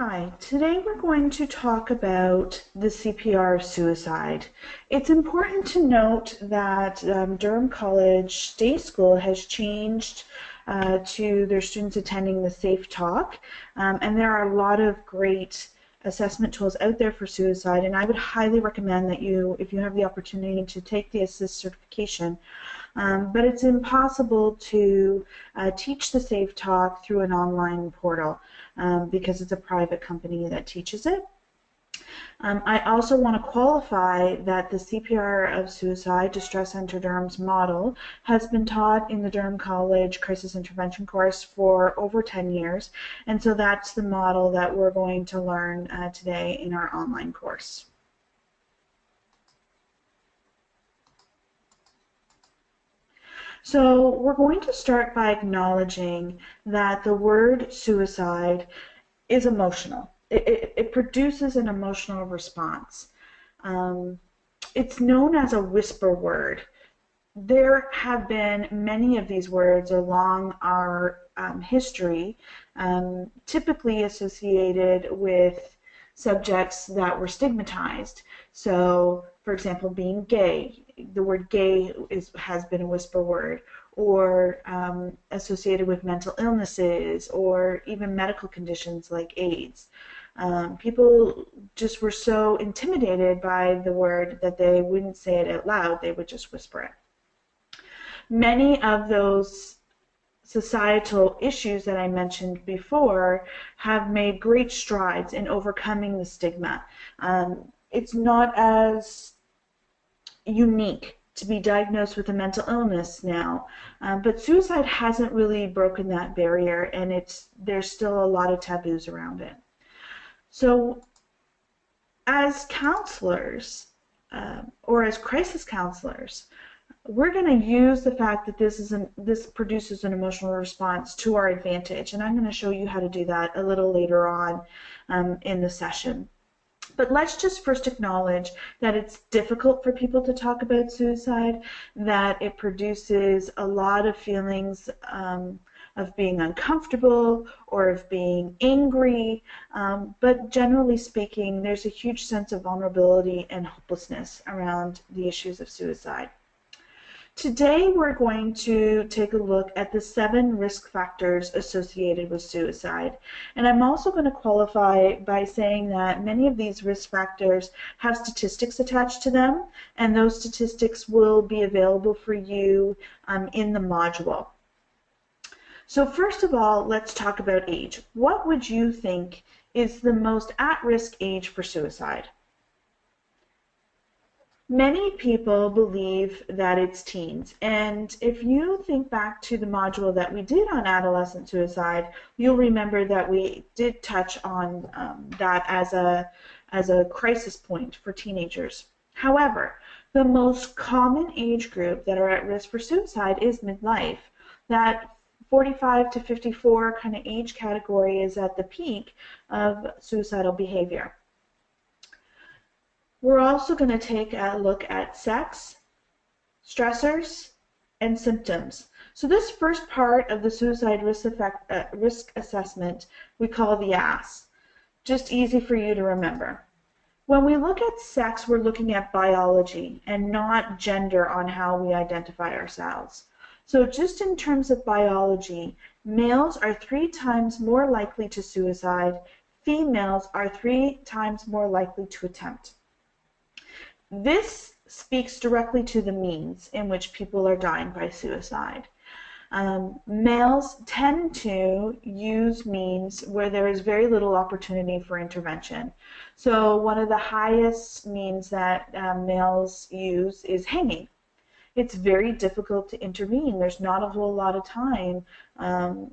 Hi, today we're going to talk about the CPR of suicide. It's important to note that Durham College Day School has changed to their students attending the Safe Talk, and there are a lot of great assessment tools out there for suicide, and I would highly recommend that if you have the opportunity to take the ASSIST certification. But it's impossible to teach the Safe Talk through an online portal because it's a private company that teaches it. I also want to qualify that the CPR of suicide, Distress Center Durham's model, has been taught in the Durham College Crisis Intervention course for over 10 years, and so that's the model that we're going to learn today in our online course. So we're going to start by acknowledging that the word suicide is emotional. It produces an emotional response. It's known as a whisper word. There have been many of these words along our history, typically associated with subjects that were stigmatized. So, for example, being gay, the word gay has been a whisper word, or associated with mental illnesses, or even medical conditions like AIDS. People just were so intimidated by the word that they wouldn't say it out loud, they would just whisper it. Many of those societal issues that I mentioned before have made great strides in overcoming the stigma. It's not as unique to be diagnosed with a mental illness now, but suicide hasn't really broken that barrier, and there's still a lot of taboos around it. So as counselors, or as crisis counselors, we're going to use the fact that this produces an emotional response to our advantage, and I'm going to show you how to do that a little later on in the session. But let's just first acknowledge that it's difficult for people to talk about suicide, that it produces a lot of feelings of being uncomfortable or of being angry, but generally speaking, there's a huge sense of vulnerability and hopelessness around the issues of suicide. Today we're going to take a look at the 7 risk factors associated with suicide. And I'm also going to qualify by saying that many of these risk factors have statistics attached to them, and those statistics will be available for you in the module. So first of all, let's talk about age. What would you think is the most at-risk age for suicide? Many people believe that it's teens, and if you think back to the module that we did on adolescent suicide, you'll remember that we did touch on that as a crisis point for teenagers. However, the most common age group that are at risk for suicide is midlife. That 45 to 54 kind of age category is at the peak of suicidal behavior. We're also going to take a look at sex, stressors, and symptoms. So this first part of the suicide risk assessment we call the ASS. Just easy for you to remember. When we look at sex, we're looking at biology and not gender on how we identify ourselves. So just in terms of biology, males are 3 times more likely to suicide, females are 3 times more likely to attempt. This speaks directly to the means in which people are dying by suicide. Males tend to use means where there is very little opportunity for intervention. So one of the highest means that males use is hanging. It's very difficult to intervene. There's not a whole lot of time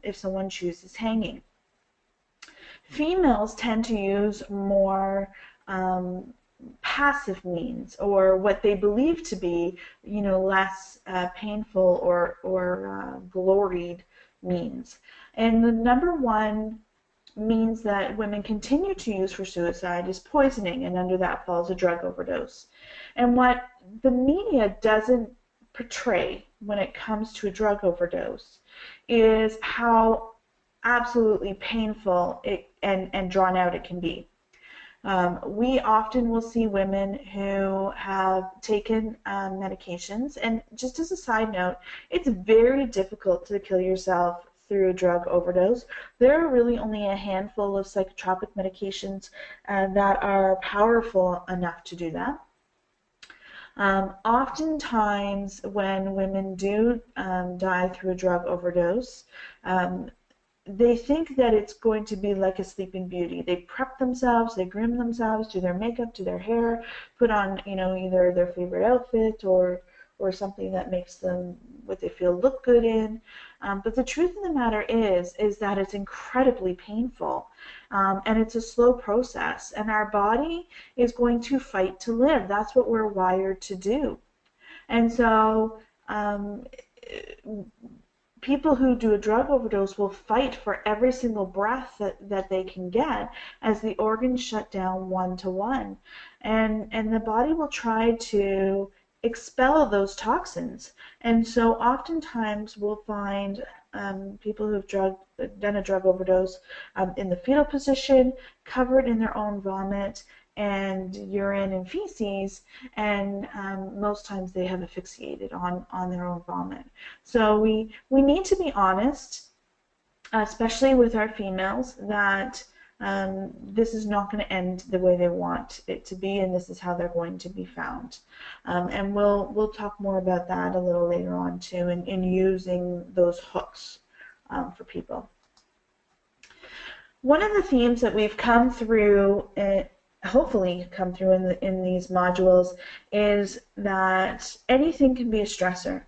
if someone chooses hanging. Females tend to use more passive means, or what they believe to be, less painful or gloried means. And the number one means that women continue to use for suicide is poisoning, and under that falls a drug overdose. And what the media doesn't portray when it comes to a drug overdose is how absolutely painful and drawn out it can be. We often will see women who have taken medications, and just as a side note, it's very difficult to kill yourself through a drug overdose. There are really only a handful of psychotropic medications that are powerful enough to do that. Oftentimes when women do die through a drug overdose, they think that it's going to be like a Sleeping Beauty. They prep themselves, they groom themselves, do their makeup, do their hair, put on, either their favorite outfit or something that makes them what they feel look good in. But the truth of the matter is that it's incredibly painful, and it's a slow process. And our body is going to fight to live. That's what we're wired to do. And so people who do a drug overdose will fight for every single breath that they can get as the organs shut down one to one. And the body will try to expel those toxins. And so oftentimes we'll find people who've done a drug overdose in the fetal position, covered in their own vomit and urine and feces, and most times they have asphyxiated on their own vomit. So we need to be honest, especially with our females, that this is not going to end the way they want it to be, and this is how they're going to be found. And we'll talk more about that a little later on too, in using those hooks for people. One of the themes that we've come through, hopefully come through in these modules, is that anything can be a stressor.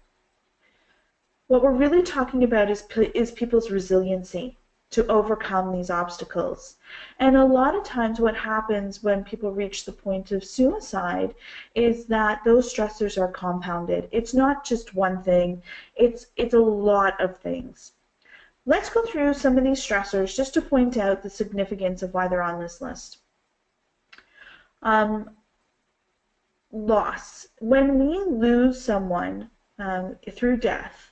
What we're really talking about is people's resiliency to overcome these obstacles. And a lot of times what happens when people reach the point of suicide is that those stressors are compounded. It's not just one thing, it's a lot of things. Let's go through some of these stressors just to point out the significance of why they're on this list. Loss. When we lose someone through death,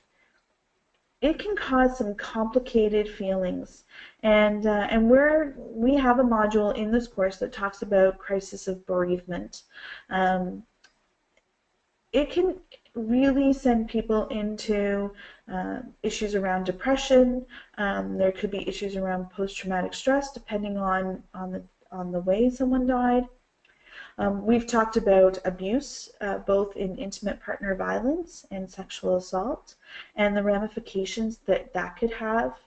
it can cause some complicated feelings, and we have a module in this course that talks about crisis of bereavement. It can really send people into issues around depression. There could be issues around post-traumatic stress, depending on the way someone died. We've talked about abuse, both in intimate partner violence and sexual assault, and the ramifications that could have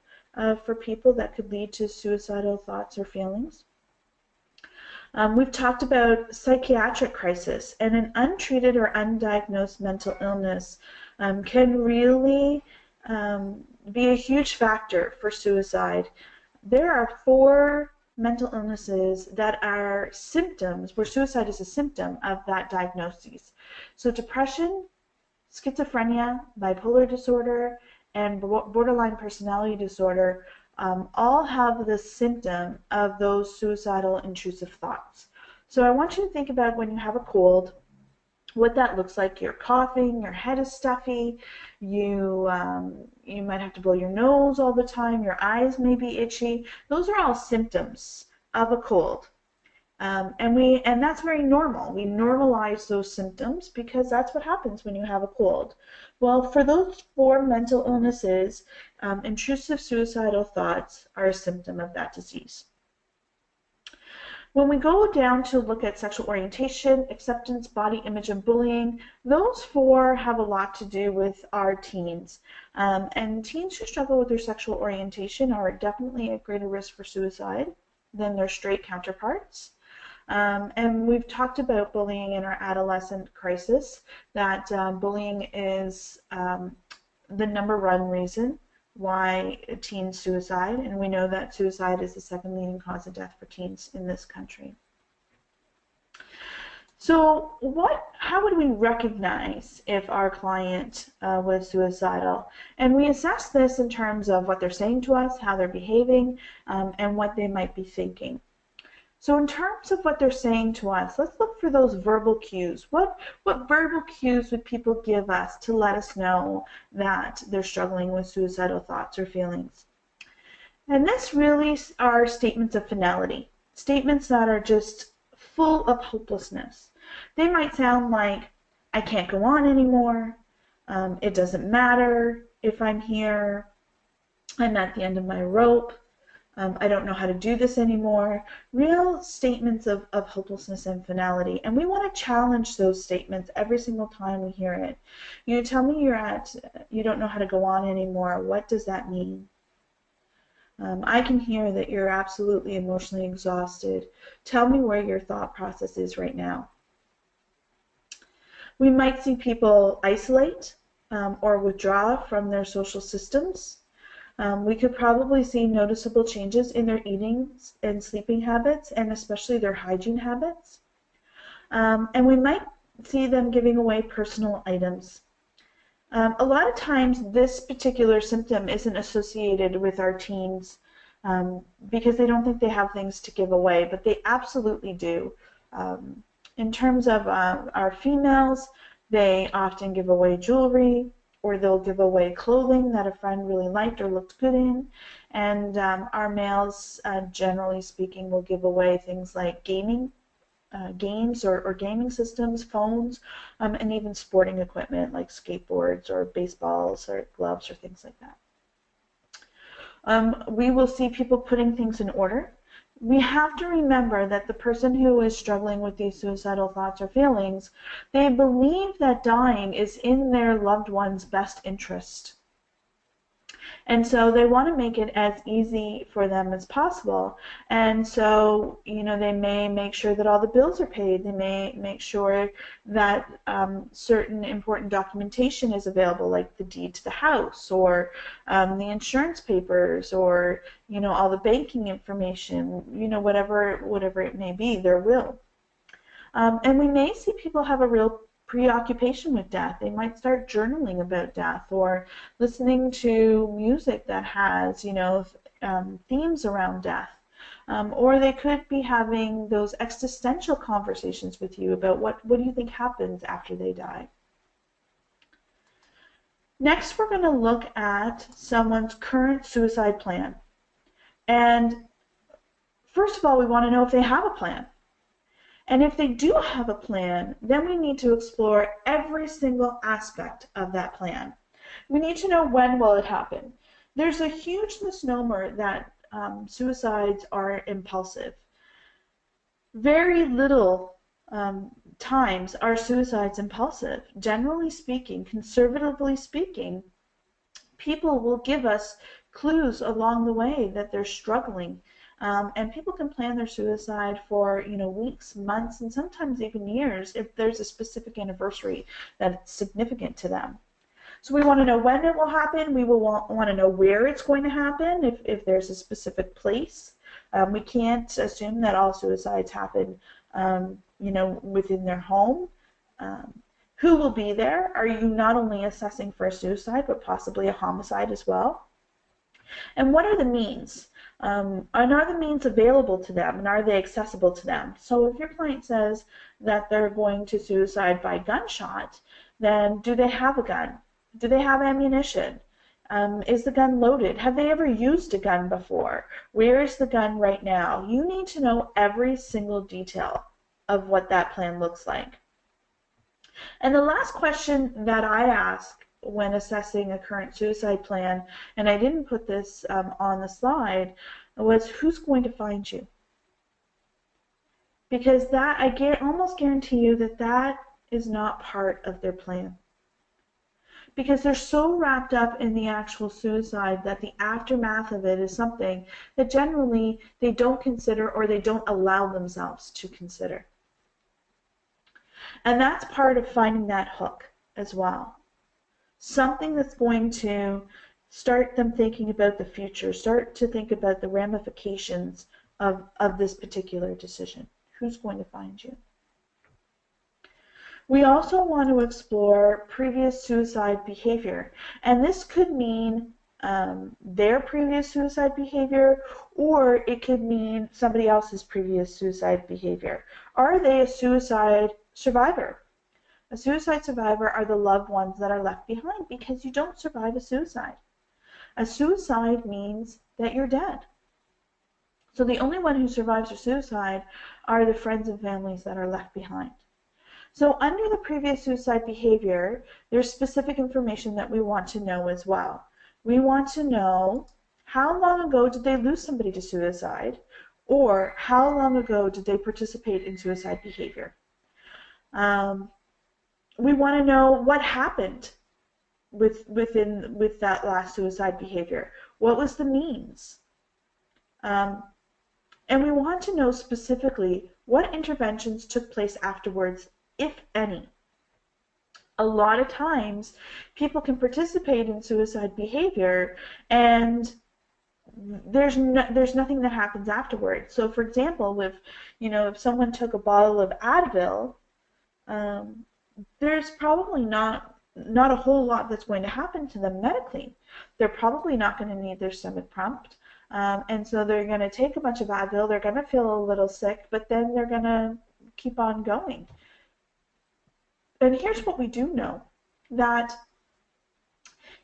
for people that could lead to suicidal thoughts or feelings. We've talked about psychiatric crisis, and an untreated or undiagnosed mental illness can really be a huge factor for suicide. There are 4 mental illnesses that are symptoms, where suicide is a symptom of that diagnosis. So depression, schizophrenia, bipolar disorder, and borderline personality disorder all have the symptom of those suicidal intrusive thoughts. So I want you to think about when you have a cold, what that looks like. You're coughing, your head is stuffy, you might have to blow your nose all the time, your eyes may be itchy. Those are all symptoms of a cold. And that's very normal. We normalize those symptoms because that's what happens when you have a cold. Well, for those 4 mental illnesses, intrusive suicidal thoughts are a symptom of that disease. When we go down to look at sexual orientation, acceptance, body image, and bullying, those 4 have a lot to do with our teens. And teens who struggle with their sexual orientation are definitely at greater risk for suicide than their straight counterparts. And we've talked about bullying in our adolescent crisis, that bullying is the #1 reason why teens suicide, and we know that suicide is the 2nd leading cause of death for teens in this country. So how would we recognize if our client was suicidal? And we assess this in terms of what they're saying to us, how they're behaving, and what they might be thinking. So in terms of what they're saying to us, let's look for those verbal cues. What verbal cues would people give us to let us know that they're struggling with suicidal thoughts or feelings? And this really are statements of finality, statements that are just full of hopelessness. They might sound like, I can't go on anymore, it doesn't matter if I'm here, I'm at the end of my rope, I don't know how to do this anymore. Real statements of hopelessness and finality. And we want to challenge those statements every single time we hear it. You tell me you don't know how to go on anymore. What does that mean? I can hear that you're absolutely emotionally exhausted. Tell me where your thought process is right now. We might see people isolate or withdraw from their social systems. We could probably see noticeable changes in their eating and sleeping habits, and especially their hygiene habits. And we might see them giving away personal items. A lot of times this particular symptom isn't associated with our teens because they don't think they have things to give away, but they absolutely do. In terms of our females, they often give away jewelry, or they'll give away clothing that a friend really liked or looked good in. And our males, generally speaking, will give away things like games or gaming systems, phones, and even sporting equipment like skateboards or baseballs or gloves or things like that. We will see people putting things in order. We have to remember that the person who is struggling with these suicidal thoughts or feelings, they believe that dying is in their loved one's best interest. And so they want to make it as easy for them as possible. And so, they may make sure that all the bills are paid. They may make sure that certain important documentation is available, like the deed to the house or the insurance papers or, all the banking information, whatever it may be, their will. And we may see people have a real preoccupation with death. They might start journaling about death or listening to music that has, themes around death. Or they could be having those existential conversations with you about what do you think happens after they die. Next, we're going to look at someone's current suicide plan. And first of all, we want to know if they have a plan. And if they do have a plan, then we need to explore every single aspect of that plan. We need to know, when will it happen? There's a huge misnomer that suicides are impulsive. Very little times are suicides impulsive. Generally speaking, conservatively speaking, people will give us clues along the way that they're struggling. And people can plan their suicide for, weeks, months, and sometimes even years if there's a specific anniversary that's significant to them. So we want to know when it will happen. We will want to know where it's going to happen, if there's a specific place. We can't assume that all suicides happen, within their home. Who will be there? Are you not only assessing for a suicide, but possibly a homicide as well? And what are the means? And are the means available to them, and are they accessible to them? So if your client says that they're going to suicide by gunshot, then do they have a gun? Do they have ammunition? Is the gun loaded? Have they ever used a gun before? Where is the gun right now? You need to know every single detail of what that plan looks like. And the last question that I ask when assessing a current suicide plan, and I didn't put this on the slide, was who's going to find you? Because that, I almost guarantee you that is not part of their plan. Because they're so wrapped up in the actual suicide that the aftermath of it is something that generally they don't consider, or they don't allow themselves to consider. And that's part of finding that hook as well. Something that's going to start them thinking about the future, start to think about the ramifications of this particular decision. Who's going to find you? We also want to explore previous suicide behavior. And this could mean their previous suicide behavior, or it could mean somebody else's previous suicide behavior. Are they a suicide survivor? A suicide survivor are the loved ones that are left behind because you don't survive a suicide. A suicide means that you're dead. So the only one who survives a suicide are the friends and families that are left behind. So under the previous suicide behavior, there's specific information that we want to know as well. We want to know how long ago did they lose somebody to suicide, or how long ago did they participate in suicide behavior. We want to know what happened with that last suicide behavior. What was the means? And we want to know specifically what interventions took place afterwards, if any. A lot of times, people can participate in suicide behavior and there's nothing that happens afterwards. So, for example, if someone took a bottle of Advil, there's probably not a whole lot that's going to happen to them medically. They're probably not going to need their stomach pumped. And so they're going to take a bunch of Advil, they're going to feel a little sick, but then they're going to keep on going. And here's what we do know, that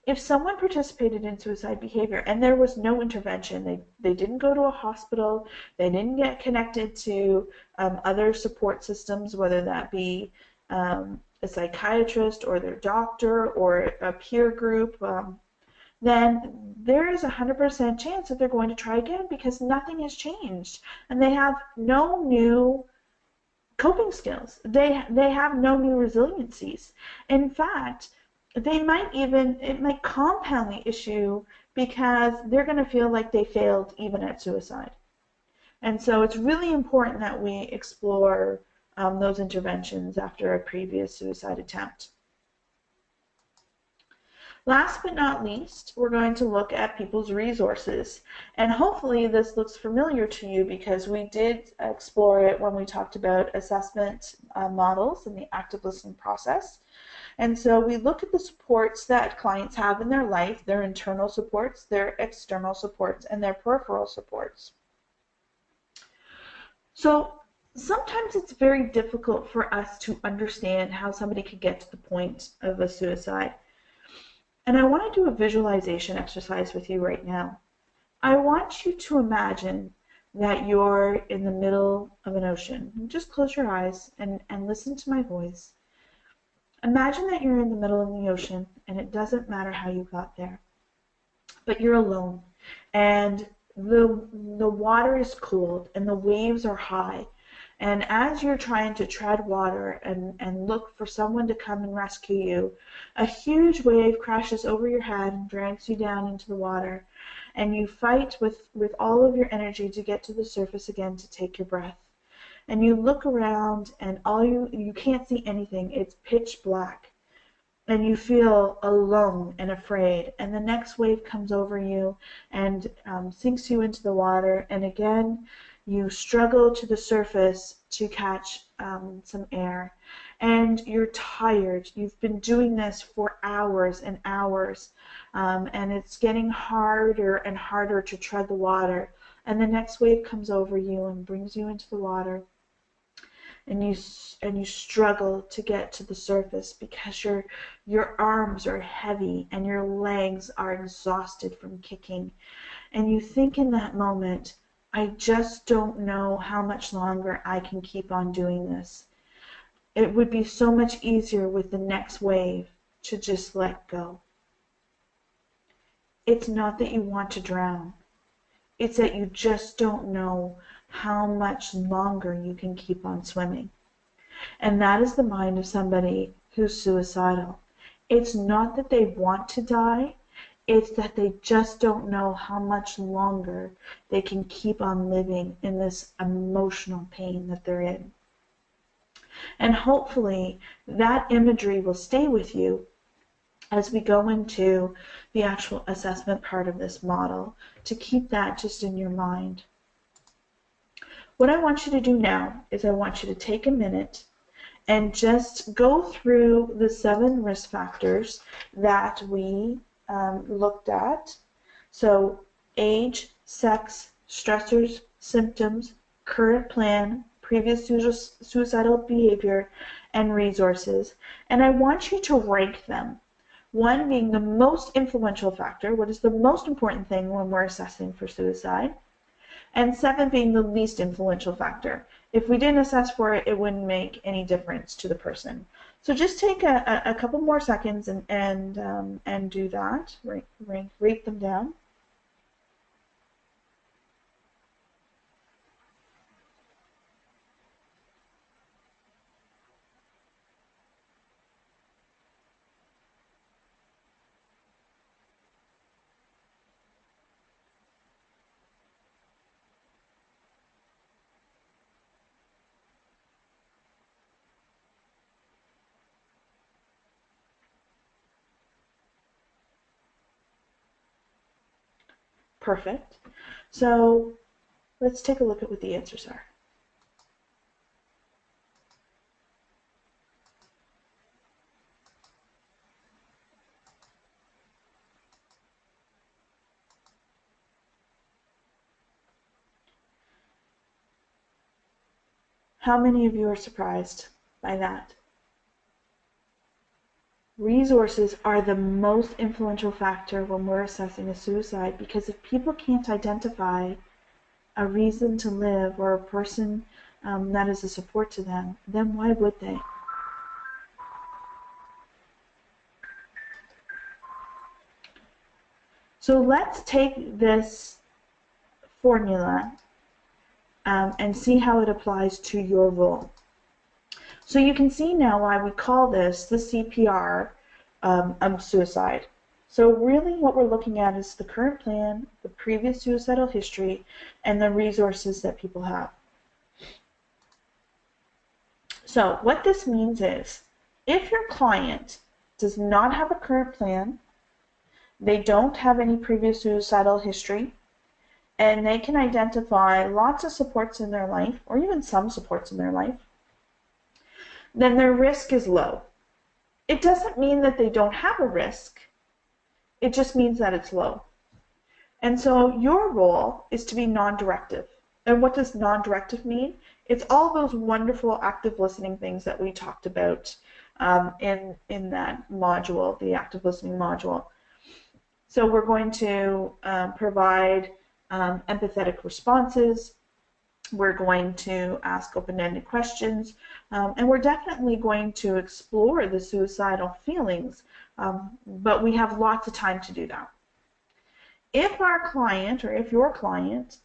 if someone participated in suicide behavior and there was no intervention, they didn't go to a hospital, they didn't get connected to other support systems, whether that be a psychiatrist or their doctor or a peer group, then there is a 100% chance that they're going to try again because nothing has changed and they have no new coping skills. They have no new resiliencies. In fact, it might compound the issue because they're going to feel like they failed even at suicide. And so it's really important that we explore those interventions after a previous suicide attempt. Last but not least, we're going to look at people's resources. And hopefully this looks familiar to you because we did explore it when we talked about assessment models and the active listening process. And so we look at the supports that clients have in their life, their internal supports, their external supports, and their peripheral supports. So sometimes it's very difficult for us to understand how somebody could get to the point of a suicide. And I want to do a visualization exercise with you right now. I want you to imagine that you're in the middle of an ocean. Just close your eyes and listen to my voice. Imagine that you're in the middle of the ocean and it doesn't matter how you got there, but you're alone and the water is cold and the waves are high. And as you're trying to tread water and look for someone to come and rescue you, a huge wave crashes over your head and drags you down into the water. And you fight with all of your energy to get to the surface again to take your breath. And you look around and you can't see anything. It's pitch black. And you feel alone and afraid. And the next wave comes over you and sinks you into the water. And again, you struggle to the surface to catch some air, and you're tired. You've been doing this for hours and hours, and it's getting harder and harder to tread the water. And the next wave comes over you and brings you into the water, and you struggle to get to the surface because your arms are heavy and your legs are exhausted from kicking. And you think in that moment, I just don't know how much longer I can keep on doing this. It would be so much easier with the next wave to just let go. It's not that you want to drown. It's that you just don't know how much longer you can keep on swimming. And that is the mind of somebody who's suicidal. It's not that they want to die. It's that they just don't know how much longer they can keep on living in this emotional pain that they're in. And hopefully that imagery will stay with you as we go into the actual assessment part of this model, to keep that just in your mind. What I want you to do now is I want you to take a minute and just go through the 7 risk factors that we looked at. So age, sex, stressors, symptoms, current plan, previous suicidal behavior, and resources. And I want you to rank them. 1 being the most influential factor, what is the most important thing when we're assessing for suicide, and 7 being the least influential factor. If we didn't assess for it, it wouldn't make any difference to the person. So just take a couple more seconds and do that. Rate them down. Perfect. So let's take a look at what the answers are. How many of you are surprised by that? Resources are the most influential factor when we're assessing a suicide, because if people can't identify a reason to live or a person that is a support to them, then why would they? So let's take this formula and see how it applies to your role. So you can see now why we call this the CPR of suicide. So really what we're looking at is the current plan, the previous suicidal history, and the resources that people have. So what this means is, if your client does not have a current plan, they don't have any previous suicidal history, and they can identify lots of supports in their life, or even some supports in their life, then their risk is low. It doesn't mean that they don't have a risk. It just means that it's low. And so your role is to be non-directive. And what does non-directive mean? It's all those wonderful active listening things that we talked about in that module, the active listening module. So we're going to provide empathetic responses. We're going to ask open-ended questions, and we're definitely going to explore the suicidal feelings, but we have lots of time to do that. If our client, or if your client,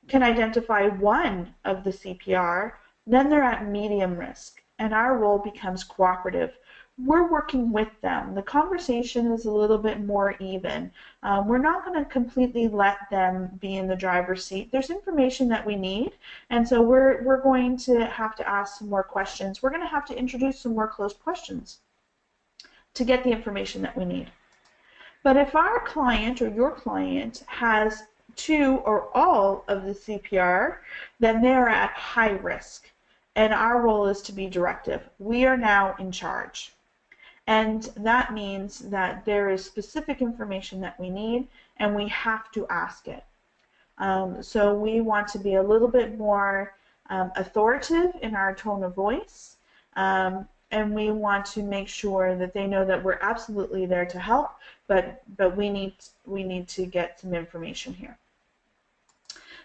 can identify one of the CPR, then they're at medium risk, and our role becomes cooperative. We're working with them. The conversation is a little bit more even. We're not going to completely let them be in the driver's seat. There's information that we need, and so we're going to have to ask some more questions. We're going to have to introduce some more closed questions to get the information that we need. But if our client or your client has 2 or all of the CPR, then they're at high risk, and our role is to be directive. We are now in charge. And that means that there is specific information that we need, and we have to ask it. So we want to be a little bit more authoritative in our tone of voice, and we want to make sure that they know that we're absolutely there to help, but we need to get some information here.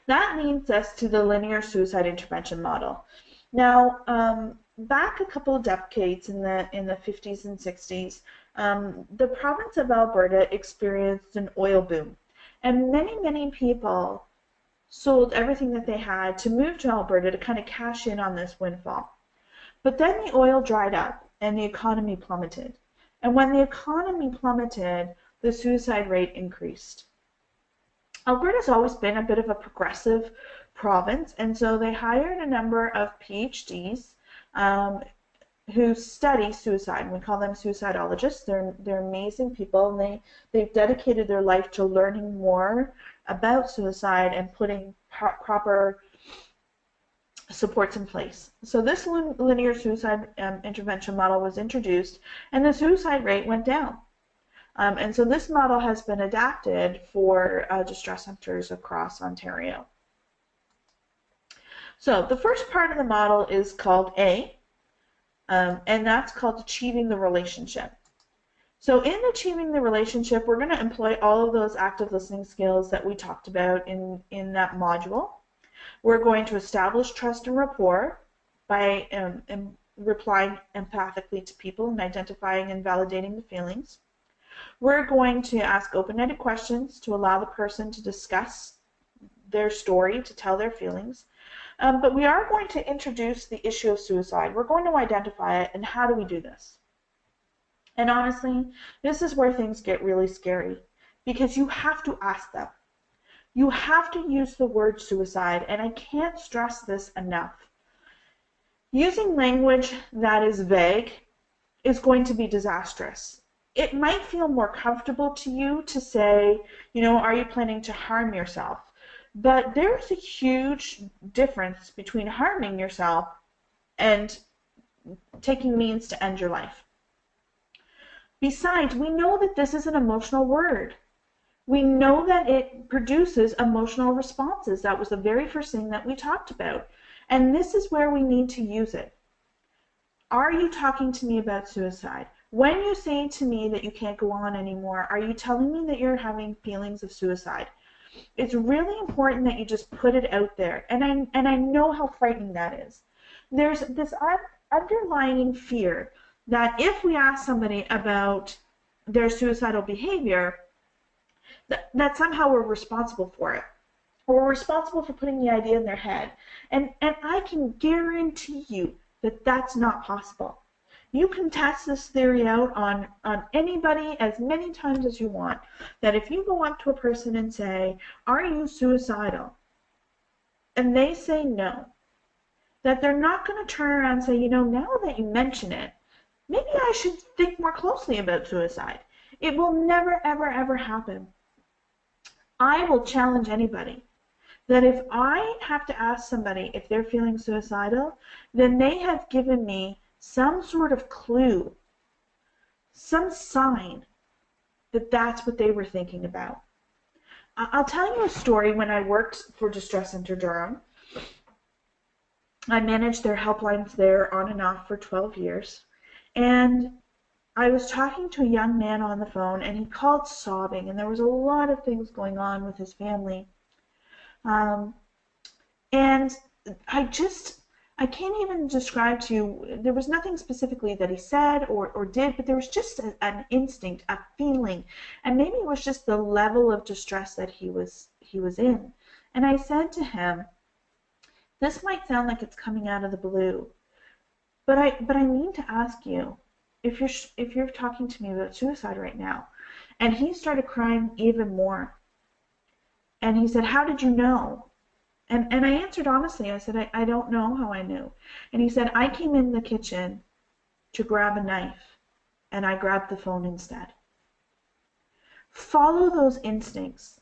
That leads us to the linear suicide intervention model. Now, back a couple of decades in the 50s and 60s, the province of Alberta experienced an oil boom, and many people sold everything that they had to move to Alberta to kind of cash in on this windfall. But then the oil dried up and the economy plummeted. And when the economy plummeted, the suicide rate increased. Alberta's always been a bit of a progressive province, and so they hired a number of PhDs who study suicide, and we call them suicidologists. They're amazing people, and they've dedicated their life to learning more about suicide and putting proper supports in place. So this linear suicide intervention model was introduced, and the suicide rate went down. And so this model has been adapted for distress centers across Ontario. So the first part of the model is called A, and that's called achieving the relationship. So in achieving the relationship, we're going to employ all of those active listening skills that we talked about in that module. We're going to establish trust and rapport by replying empathically to people and identifying and validating the feelings. We're going to ask open-ended questions to allow the person to discuss their story, to tell their feelings. But we are going to introduce the issue of suicide. We're going to identify it, and how do we do this? And honestly, this is where things get really scary, because you have to ask them. You have to use the word suicide, and I can't stress this enough. Using language that is vague is going to be disastrous. It might feel more comfortable to you to say, are you planning to harm yourself? But there's a huge difference between harming yourself and taking means to end your life. Besides, we know that this is an emotional word. We know that it produces emotional responses. That was the very first thing that we talked about. And this is where we need to use it. Are you talking to me about suicide? When you say to me that you can't go on anymore, are you telling me that you're having feelings of suicide? It's really important that you just put it out there. And I know how frightening that is. There's this underlying fear that if we ask somebody about their suicidal behavior, that somehow we're responsible for it. Or we're responsible for putting the idea in their head. And I can guarantee you that that's not possible. You can test this theory out on anybody as many times as you want. That if you go up to a person and say, are you suicidal? And they say no. That they're not going to turn around and say, now that you mention it, maybe I should think more closely about suicide. It will never, ever, ever happen. I will challenge anybody that if I have to ask somebody if they're feeling suicidal, then they have given me some sort of clue, some sign that that's what they were thinking about. I'll tell you a story. When I worked for Distress Center Durham, I managed their helplines there on and off for 12 years. And I was talking to a young man on the phone, and he called sobbing, and there was a lot of things going on with his family. And I can't even describe to you, there was nothing specifically that he said or did, but there was just an instinct, a feeling, and maybe it was just the level of distress that he was in. And I said to him, this might sound like it's coming out of the blue, but I need to ask you if you're talking to me about suicide right now. And he started crying even more. And he said, how did you know? And I answered honestly. I said, I don't know how I knew. And he said, I came in the kitchen to grab a knife, and I grabbed the phone instead. Follow those instincts.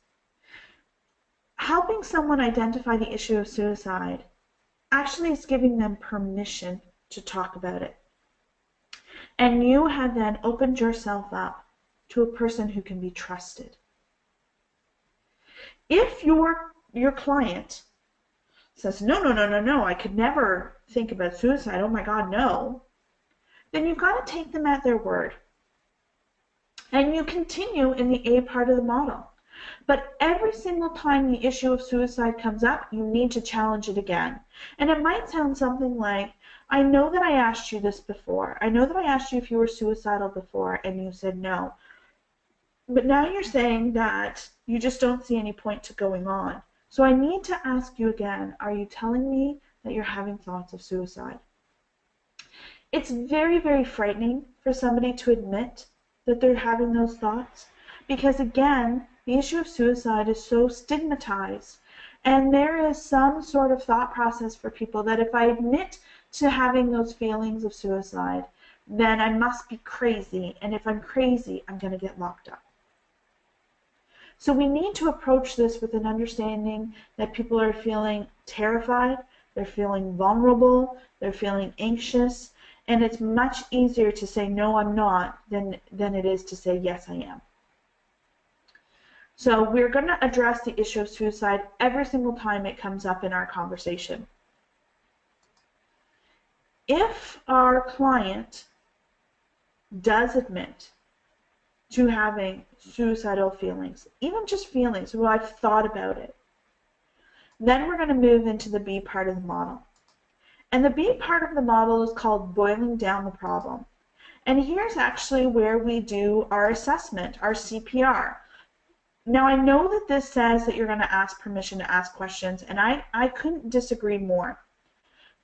Helping someone identify the issue of suicide actually is giving them permission to talk about it. And you have then opened yourself up to a person who can be trusted. If your client says, no, I could never think about suicide, oh my God, no, then you've got to take them at their word. And you continue in the A part of the model. But every single time the issue of suicide comes up, you need to challenge it again. And it might sound something like, I know that I asked you this before. I know that I asked you if you were suicidal before, and you said no. But now you're saying that you just don't see any point to going on. So I need to ask you again, are you telling me that you're having thoughts of suicide? It's very, very frightening for somebody to admit that they're having those thoughts, because again, the issue of suicide is so stigmatized, and there is some sort of thought process for people that if I admit to having those feelings of suicide, then I must be crazy, and if I'm crazy, I'm going to get locked up. So we need to approach this with an understanding that people are feeling terrified, they're feeling vulnerable, they're feeling anxious, and it's much easier to say, no, I'm not, than it is to say, yes, I am. So we're going to address the issue of suicide every single time it comes up in our conversation. If our client does admit to having suicidal feelings, even just feelings, well, I've thought about it. Then we're going to move into the B part of the model. And the B part of the model is called boiling down the problem. And here's actually where we do our assessment, our CPR. Now, I know that this says that you're going to ask permission to ask questions, and I couldn't disagree more.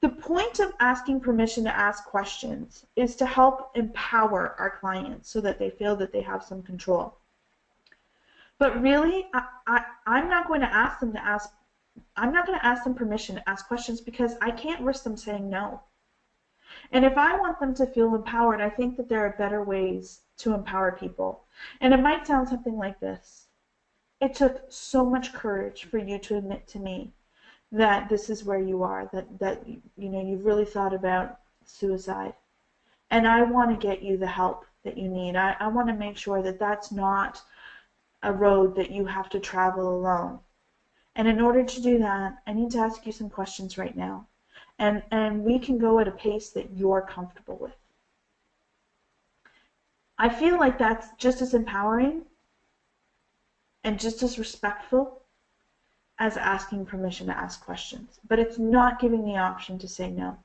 The point of asking permission to ask questions is to help empower our clients so that they feel that they have some control. But really, I'm not going to ask them permission to ask questions because I can't risk them saying no. And if I want them to feel empowered, I think that there are better ways to empower people. And it might sound something like this. It took so much courage for you to admit to me that this is where you are, that you've really thought about suicide. And I want to get you the help that you need. I want to make sure that that's not a road that you have to travel alone. And in order to do that, I need to ask you some questions right now. And we can go at a pace that you're comfortable with. I feel like that's just as empowering and just as respectful as asking permission to ask questions. But it's not giving the option to say no.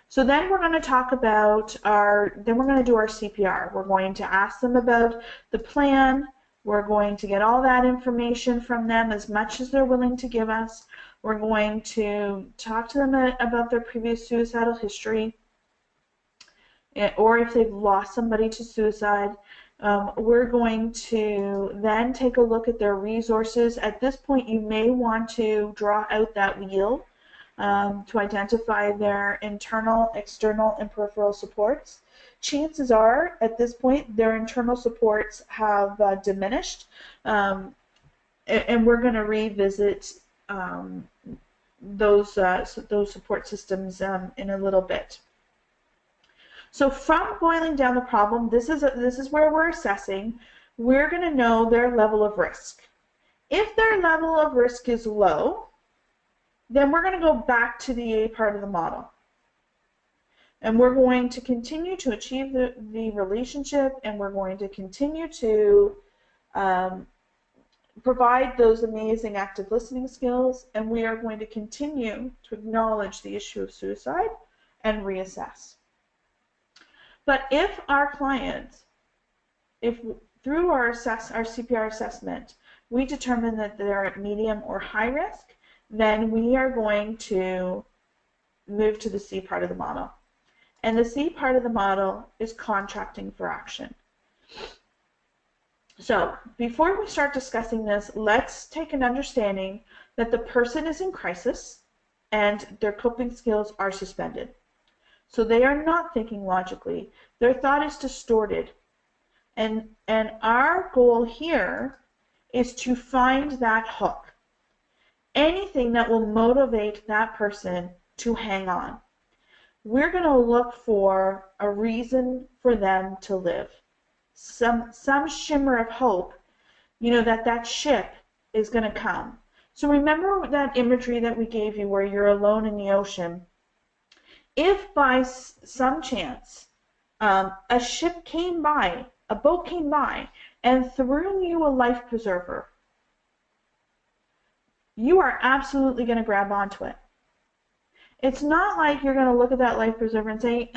So then we're going to talk about then we're going to do our CPR. We're going to ask them about the plan. We're going to get all that information from them, as much as they're willing to give us. We're going to talk to them about their previous suicidal history, or if they've lost somebody to suicide. We're going to then take a look at their resources. At this point, you may want to draw out that wheel to identify their internal, external, and peripheral supports. Chances are, at this point, their internal supports have diminished, and we're going to revisit those support systems in a little bit. So from boiling down the problem, this is where we're assessing. We're going to know their level of risk. If their level of risk is low, then we're going to go back to the A part of the model. And we're going to continue to achieve the relationship, and we're going to continue to provide those amazing active listening skills, and we are going to continue to acknowledge the issue of suicide and reassess. But if our client, through our CPR assessment, we determine that they're at medium or high risk, then we are going to move to the C part of the model. And the C part of the model is contracting for action. So before we start discussing this, let's take an understanding that the person is in crisis and their coping skills are suspended. So they are not thinking logically. Their thought is distorted. And our goal here is to find that hook. Anything that will motivate that person to hang on. We're going to look for a reason for them to live. Some shimmer of hope, that ship is going to come. So remember that imagery that we gave you where you're alone in the ocean. If by some chance a ship came by, a boat came by, and threw you a life preserver, you are absolutely going to grab onto it. It's not like you're going to look at that life preserver and say,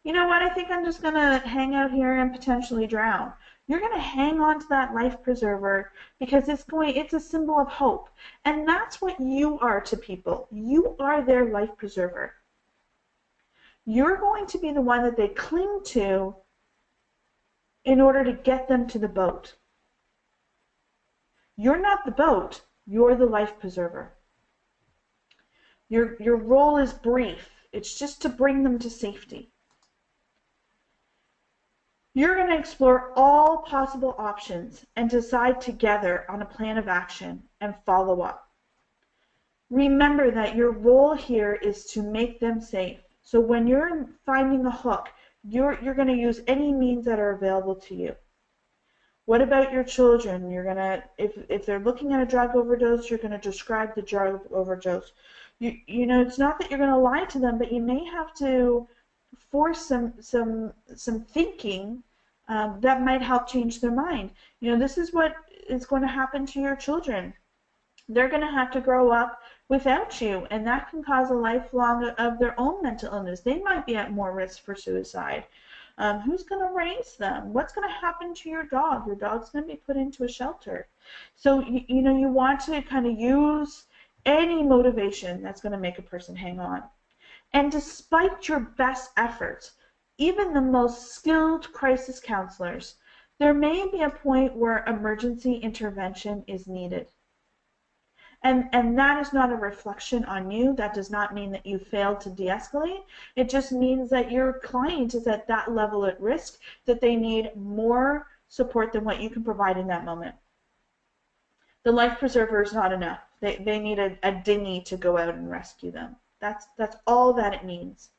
you know what, I think I'm just going to hang out here and potentially drown. You're going to hang on to that life preserver because it's a symbol of hope. And that's what you are to people. You are their life preserver. You're going to be the one that they cling to in order to get them to the boat. You're not the boat. You're the life preserver. Your role is brief. It's just to bring them to safety. You're going to explore all possible options and decide together on a plan of action and follow up. Remember that your role here is to make them safe. So when you're finding a hook, you're going to use any means that are available to you. What about your children? You're going to, if they're looking at a drug overdose, you're going to describe the drug overdose. It's not that you're going to lie to them, but you may have to force some thinking that might help change their mind. This is what is going to happen to your children. They're going to have to grow up without you, and that can cause a lifelong of their own mental illness. They might be at more risk for suicide. Who's going to raise them? What's going to happen to your dog? Your dog's going to be put into a shelter. So, you want to kind of use any motivation that's going to make a person hang on. And despite your best efforts, even the most skilled crisis counselors, there may be a point where emergency intervention is needed. And that is not a reflection on you. That does not mean that you failed to de-escalate. It just means that your client is at that level at risk, that they need more support than what you can provide in that moment. The life preserver is not enough. They need a dinghy to go out and rescue them. That's all that it means.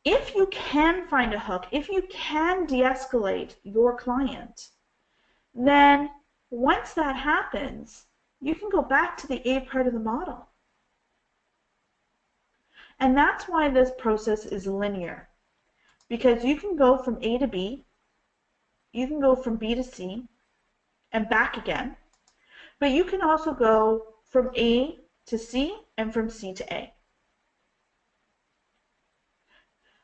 If you can find a hook, if you can de-escalate your client, then once that happens, you can go back to the A part of the model. And that's why this process is linear, because you can go from A to B, you can go from B to C, and back again, but you can also go from A to C and from C to A.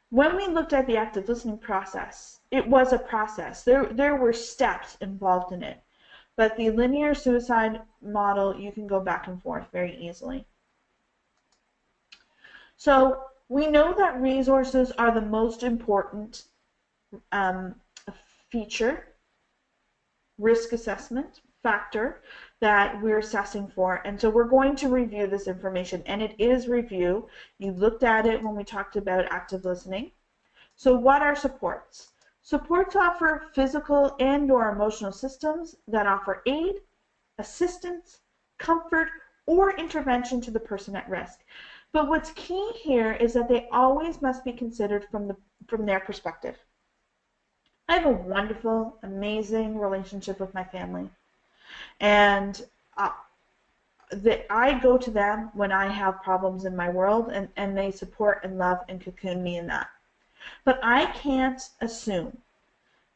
When we looked at the active listening process, it was a process. There were steps involved in it. But the linear suicide model, you can go back and forth very easily. So we know that resources are the most important feature, risk assessment factor that we're assessing for. And so we're going to review this information, and it is review. You looked at it when we talked about active listening. So what are supports? Supports offer physical and/or emotional systems that offer aid, assistance, comfort, or intervention to the person at risk. But what's key here is that they always must be considered from their perspective. I have a wonderful, amazing relationship with my family, and I go to them when I have problems in my world, and they support and love and cocoon me in that. But I can't assume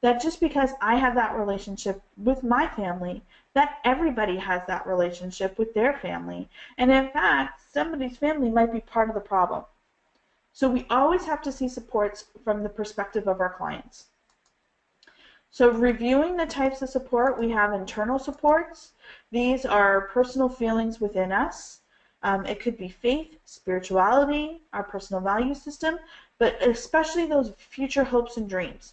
that just because I have that relationship with my family, that everybody has that relationship with their family. And in fact, somebody's family might be part of the problem. So we always have to see supports from the perspective of our clients. So reviewing the types of support, we have internal supports. These are personal feelings within us. It could be faith, spirituality, our personal value system, but especially those future hopes and dreams.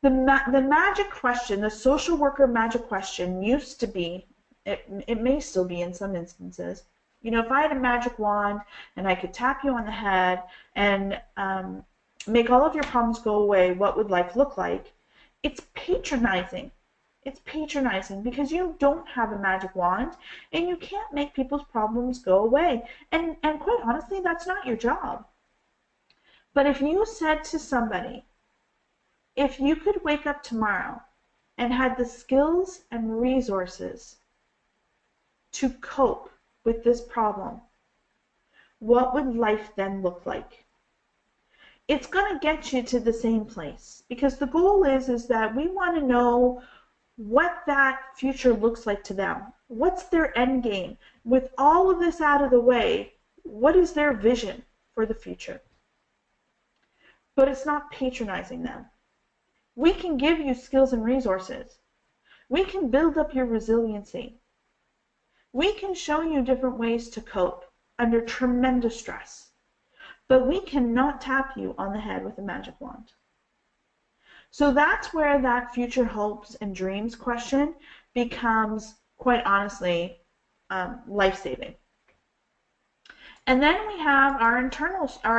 The magic question, the social worker magic question used to be, it may still be in some instances, if I had a magic wand and I could tap you on the head and make all of your problems go away, what would life look like? It's patronizing. It's patronizing because you don't have a magic wand and you can't make people's problems go away. And quite honestly, that's not your job. But if you said to somebody, if you could wake up tomorrow and had the skills and resources to cope with this problem, what would life then look like? It's going to get you to the same place, because the goal is that we want to know what that future looks like to them. What's their end game? With all of this out of the way, what is their vision for the future? But it's not patronizing them. We can give you skills and resources. We can build up your resiliency. We can show you different ways to cope under tremendous stress. But we cannot tap you on the head with a magic wand. So that's where that future hopes and dreams question becomes, quite honestly, life-saving. And then we have our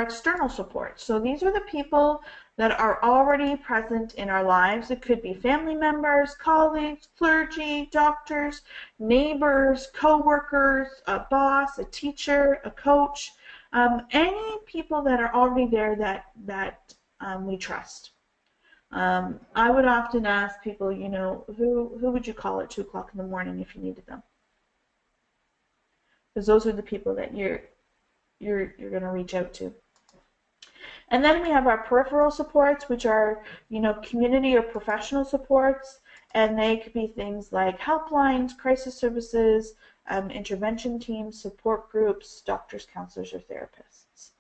external support. So these are the people that are already present in our lives. It could be family members, colleagues, clergy, doctors, neighbors, co-workers, a boss, a teacher, a coach, any people that are already there that we trust. I would often ask people, who would you call at 2 o'clock in the morning if you needed them? Because those are the people that you're going to reach out to. And then we have our peripheral supports, which are, community or professional supports, and they could be things like helplines, crisis services, intervention teams, support groups, doctors, counselors, or therapists.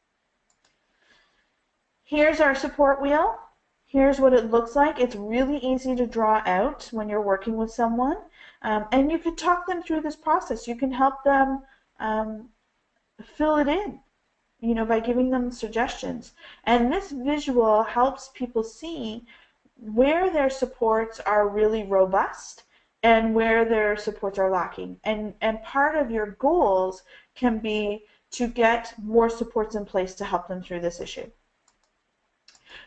Here's our support wheel. Here's what it looks like. It's really easy to draw out when you're working with someone, and you could talk them through this process. You can help them fill it in, by giving them suggestions. And this visual helps people see where their supports are really robust and where their supports are lacking. And part of your goals can be to get more supports in place to help them through this issue.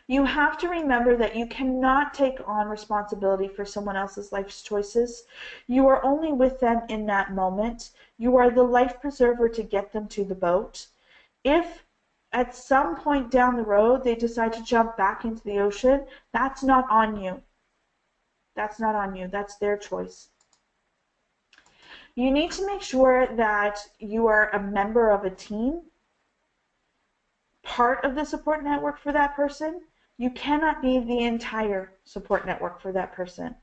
You have to remember that you cannot take on responsibility for someone else's life's choices. You are only with them in that moment. You are the life preserver to get them to the boat. If at some point down the road they decide to jump back into the ocean, that's not on you. That's not on you. That's their choice. You need to make sure that you are a member of a team, part of the support network for that person. You cannot be the entire support network for that person.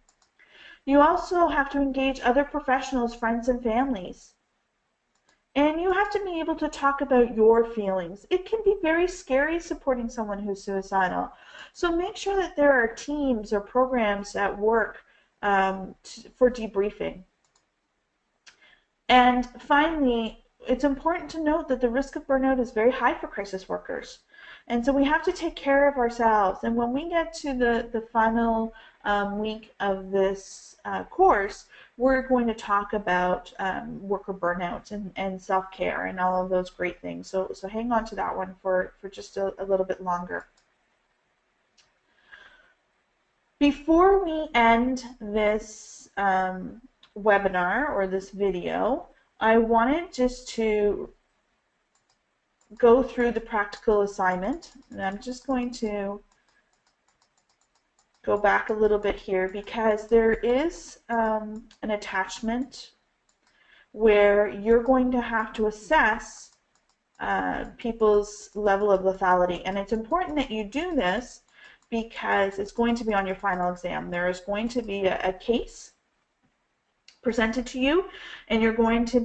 You also have to engage other professionals, friends, and families. And you have to be able to talk about your feelings. It can be very scary supporting someone who's suicidal. So make sure that there are teams or programs at work for debriefing. And finally, it's important to note that the risk of burnout is very high for crisis workers. And so we have to take care of ourselves. And when we get to the final week of this course, we're going to talk about worker burnout and self-care and all of those great things. So hang on to that one for just a little bit longer. Before we end this webinar or this video, I wanted just to go through the practical assignment, and I'm just going to go back a little bit here because there is an attachment where you're going to have to assess people's level of lethality, and it's important that you do this because it's going to be on your final exam. There is going to be a case presented to you, and you're going to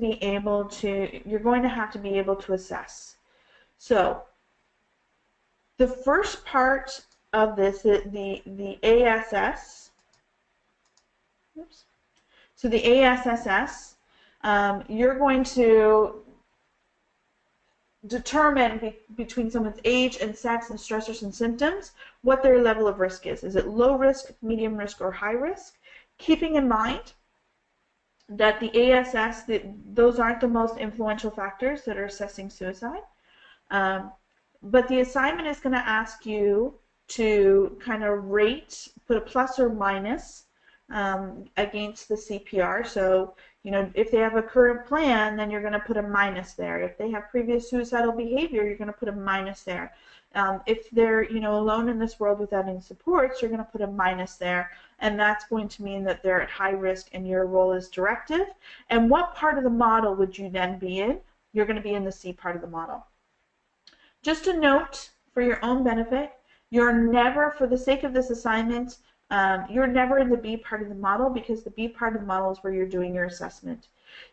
have to be able to assess. So the first part of this, the ASS, oops. So the ASSS, you're going to determine between someone's age and sex and stressors and symptoms what their level of risk is. Is it low risk, medium risk, or high risk? Keeping in mind that the ASS, those aren't the most influential factors that are assessing suicide. But the assignment is going to ask you to kind of rate, put a plus or minus against the CPR. So, if they have a current plan, then you're going to put a minus there. If they have previous suicidal behavior, you're going to put a minus there. If they're, alone in this world without any supports, you're going to put a minus there. And that's going to mean that they're at high risk and your role is directive. And what part of the model would you then be in? You're going to be in the C part of the model. Just a note for your own benefit, you're never, for the sake of this assignment, you're never in the B part of the model because the B part of the model is where you're doing your assessment.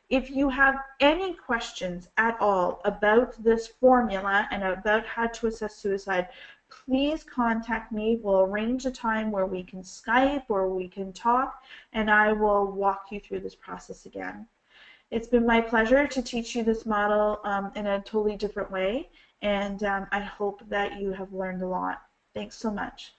If you have any questions at all about this formula and about how to assess suicide, please contact me. We'll arrange a time where we can Skype or we can talk, and I will walk you through this process again. It's been my pleasure to teach you this model in a totally different way, and I hope that you have learned a lot. Thanks so much.